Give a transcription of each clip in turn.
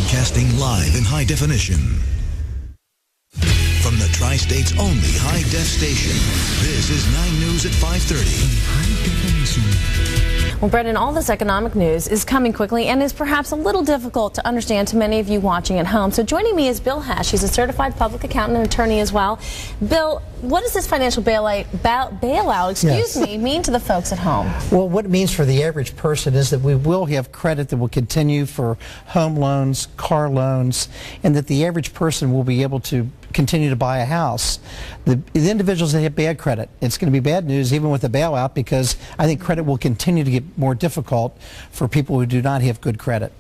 Broadcasting live in high definition. From the Tri-State's only high-def station, this is 9 News at 5:30. High definition. Well, Brendan, all this economic news is coming quickly and is perhaps a little difficult to understand to many of you watching at home. So joining me is Bill Hesch. He's a certified public accountant and attorney as well. Bill, what does this financial bailout mean to the folks at home? Well, what it means for the average person is that we will have credit that will continue for home loans, car loans, and that the average person will be able to continue to buy a house. The individuals that have bad credit, it's going to be bad news even with the bailout, because I think credit will continue to get more difficult for people who do not have good credit.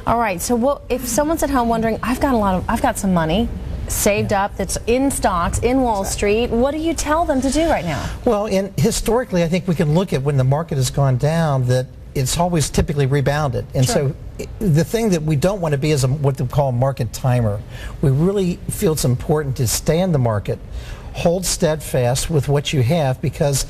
All right, so if someone's at home wondering, I've got some money saved up that's in stocks in Wall Street, what do you tell them to do right now? Well, historically, I think we can look at when the market has gone down that it's always typically rebounded. And sure. So the thing that we don't want to be is what they call a market timer. We really feel it's important to stay in the market, hold steadfast with what you have, because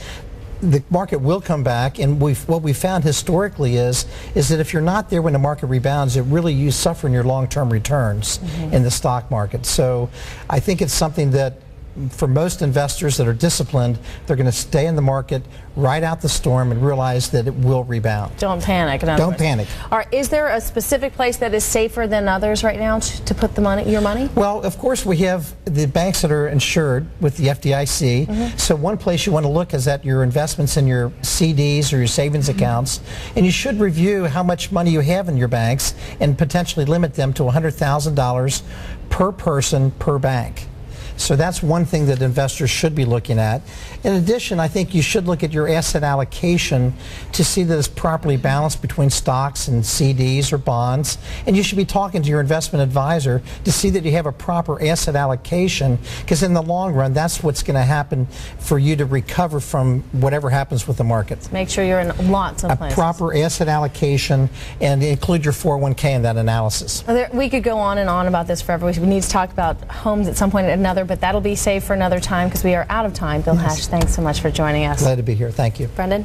the market will come back, and what we found historically is that if you're not there when the market rebounds, you suffer in your long-term returns in the stock market. So I think it's something that for most investors that are disciplined, they're going to stay in the market, ride out the storm, and realize that it will rebound. Don't panic. Don't panic. All right, is there a specific place that is safer than others right now to put your money? Well, of course, we have the banks that are insured with the FDIC. So one place you want to look is at your investments in your CDs or your savings accounts, and you should review how much money you have in your banks and potentially limit them to $100,000 per person per bank. So that's one thing that investors should be looking at. In addition, I think you should look at your asset allocation to see that it's properly balanced between stocks and CDs or bonds. And you should be talking to your investment advisor to see that you have a proper asset allocation, because in the long run, that's what's going to happen for you to recover from whatever happens with the market. Make sure you're in lots of places. A proper asset allocation, and include your 401k in that analysis. We could go on and on about this forever. We need to talk about homes at some point or another, but that'll be saved for another time because we are out of time. Bill Hesch, thanks so much for joining us. Glad to be here. Thank you. Brendan?